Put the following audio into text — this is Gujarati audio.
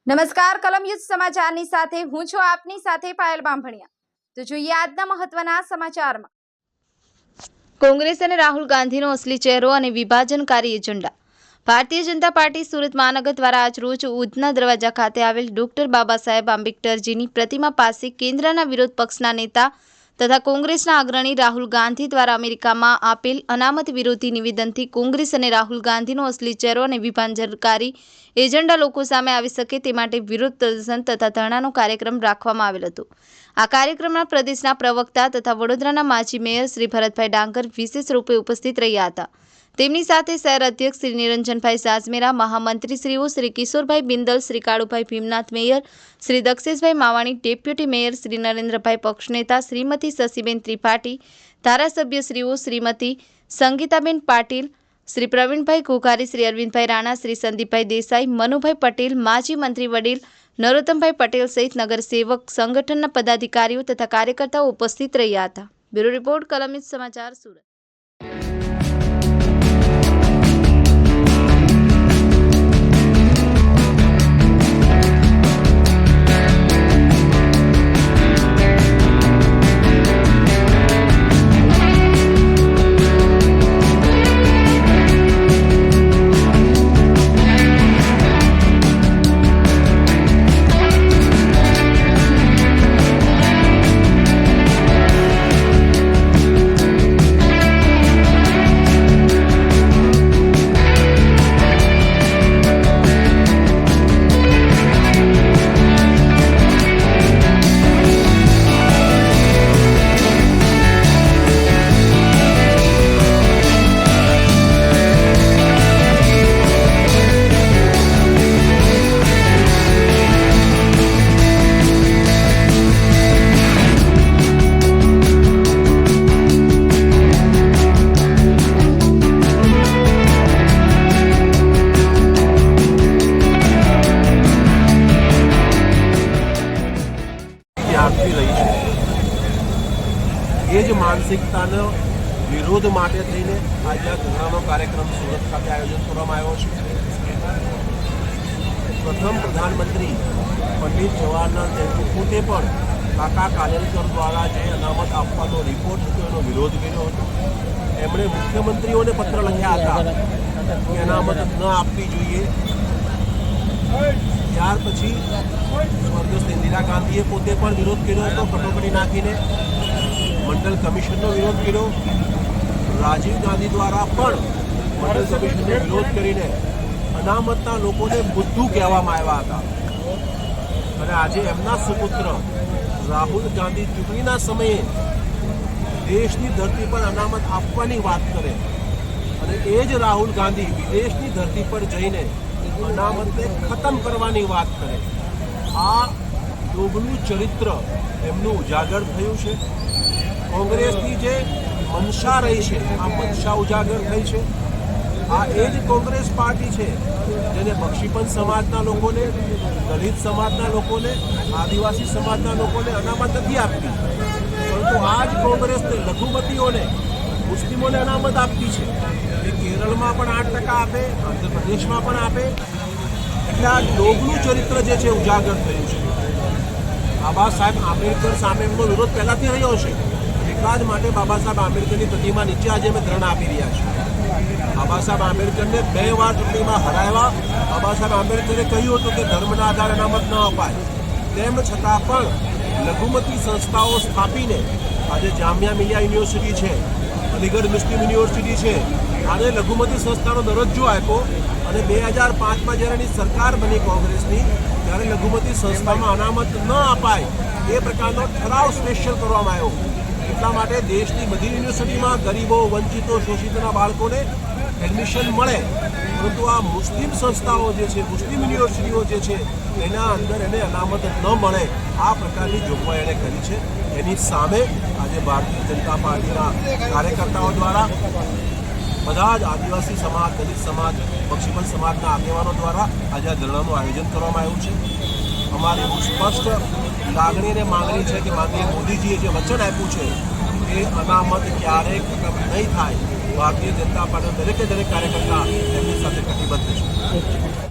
નમસ્કાર, કલમ યુદ્ધ સમાચારની સાથે હું છું આપની સાથે પાયલ બામભણિયા। તો જોઈએ આજના મહત્વના સમાચારમાં। કોંગ્રેસ અને રાહુલ ગાંધીનો અસલી ચહેરો અને વિભાજનકારી એજન્ડા। ભારતીય જનતા પાર્ટી સુરત મહાનગર દ્વારા આજ રોજ ઉધના દરવાજા ખાતે આવેલ ડોક્ટર બાબા સાહેબ આંબેડકરજીની પ્રતિમા પાસે કેન્દ્રના વિરોધ પક્ષના નેતા તથા કોંગ્રેસના અગ્રણી રાહુલ ગાંધી દ્વારા અમેરિકામાં આપેલ અનામત વિરોધી નિવેદનથી કોંગ્રેસ અને રાહુલ ગાંધીનો અસલી ચહેરો અને વિભાજનકારી એજન્ડા લોકો સામે આવી શકે તે માટે વિરોધ પ્રદર્શન તથા ધરણાનો કાર્યક્રમ રાખવામાં આવેલ હતો। આ કાર્યક્રમમાં પ્રદેશના પ્રવક્તા તથા વડોદરાના માજી મેયર શ્રી ભરતભાઈ ડાંગર વિશેષ રૂપે ઉપસ્થિત રહ્યા હતા। તેમની સાથે શહેર અધ્યક્ષ શ્રી નિરંજનભાઈ સાજમેરા, મહામંત્રી શ્રીઓ Shri Kishorbhai Bindal, Shri Kalubhai Bhimnath, mayor Shri Daksheshbhai Mavani, deputy mayor Shri Narendrabhai પક્ષનેતા Shrimati Shashiben Tripathi, ધારાસભ્ય શ્રીઓ શ્રીમતી સંગીતાબેન પાટીલ, શ્રી પ્રવીણભાઈ ઘોઘારી, શ્રી અરવિંદભાઈ રાણા, શ્રી સંદીપભાઈ દેસાઈ, મનુભાઈ પટેલ, માજી મંત્રી વડીલ નરોત્તમભાઈ પટેલ સહિત નગરસેવક સંગઠનના પદાધિકારીઓ તથા કાર્યકર્તાઓ ઉપસ્થિત રહ્યા હતા। બ્યુરો રિપોર્ટ, કલમ યુદ્ધ સમાચાર, સુરત। એ જ માનસિકતાનો વિરોધ માટે થઈને આજે આ ધરણાનો કાર્યક્રમ સુરત ખાતે આયોજન કરવામાં આવ્યો છે। પ્રથમ પ્રધાનમંત્રી પંડિત જવાહરલાલ નહેરુ પોતે પણ કાકા કાલેલકર દ્વારા જે અનામત આપવાનો રિપોર્ટ હતો એનો વિરોધ કર્યો હતો। એમણે મુખ્યમંત્રીઓને પત્ર લખ્યા હતા કે અનામત ન આપવી જોઈએ। ત્યાર પછી સ્વર્ગસ્થ ઇન્દિરા ગાંધીએ પોતે પણ વિરોધ કર્યો હતો, કટોકટી નાખીને મંડળ કમિશનનો વિરોધ કર્યો। રાજીવ ગાંધી દ્વારા પણ મંડળ કમિશનનો વિરોધ કરીને અનામતના લોકોને બુદ્ધુ કહેવામાં આવ્યા હતા। અને આજે એમના સુપુત્ર રાહુલ ગાંધી ચૂંટણીના સમયે દેશની ધરતી પર અનામત આપવાની વાત કરે અને એ જ રાહુલ ગાંધી વિદેશની ધરતી પર જઈને અનામતને ખતમ કરવાની વાત કરે। આ લોભનું ચરિત્ર એમનું ઉજાગર થયું છે। કોંગ્રેસની જે મનસા રહી છે આ મનસા ઉજાગર થઈ છે। આ એ જ કોંગ્રેસ પાર્ટી છે જેને બક્ષીપંથ સમાજના લોકોને, દલિત સમાજના લોકોને, આદિવાસી સમાજના લોકોને અનામત નથી આપતી, પરંતુ આ જ કોંગ્રેસને લઘુમતીઓને, મુસ્લિમોને અનામત આપતી છે। એ કેરળમાં પણ 8% આપે, આંધ્રપ્રદેશમાં પણ આપે। એટલે આ લોભનું ચરિત્ર જે છે ઉજાગર થયું છે। બાબા સાહેબ આંબેડકર સામે એમનો વિરોધ પહેલાંથી રહ્યો છે। એટલા જ માટે બાબા સાહેબ આંબેડકરની પ્રતિમા નીચે આજે અમે ધરણા આપી રહ્યા છીએ। બાબા સાહેબ આંબેડકરને 2 વાર ચૂંટણીમાં હરાવ્યા। બાબા સાહેબ આંબેડકરે કહ્યું હતું કે ધર્મના આધારે અનામત ન અપાય, તેમ છતાં પણ લઘુમતી સંસ્થાઓ સ્થાપીને આજે જામિયા મિલિયા યુનિવર્સિટી છે, અલીગઢ મુસ્લિમ યુનિવર્સિટી છે, આને લઘુમતી સંસ્થાનો દરજ્જો આપ્યો। અને 2005માં જ્યારે એની સરકાર બની કોંગ્રેસની, ત્યારે લઘુમતી સંસ્થામાં અનામત ન અપાય એ પ્રકારનો ઠરાવ સ્પેશિયલ કરવામાં આવ્યો। એટલા માટે દેશની બધી યુનિવર્સિટીમાં ગરીબો, વંચિતો, શોષિતોના બાળકોને એડમિશન મળે, પરંતુ આ મુસ્લિમ સંસ્થાઓ જે છે, મુસ્લિમ યુનિવર્સિટીઓ જે છે, એના અંદર એને અનામત ન મળે આ પ્રકારની જોગવાઈ એણે કરી છે। એની સામે આજે ભારતીય જનતા પાર્ટીના કાર્યકર્તાઓ દ્વારા, બધા જ આદિવાસી સમાજ, દલિત સમાજ, બક્ષીપંથ સમાજના આગેવાનો દ્વારા આજે આ ધરણાનું આયોજન કરવામાં આવ્યું છે। અમારી સ્પષ્ટ લાગણી અને માંગણી છે કે માનનીય મોદીજીએ જે વચન આપ્યું છે એ અનામત ક્યારેય ખતમ નહીં થાય। ભારતીય જનતા પાર્ટીના દરેકે દરેક કાર્યકર્તા એમની સાથે કટિબદ્ધ છે।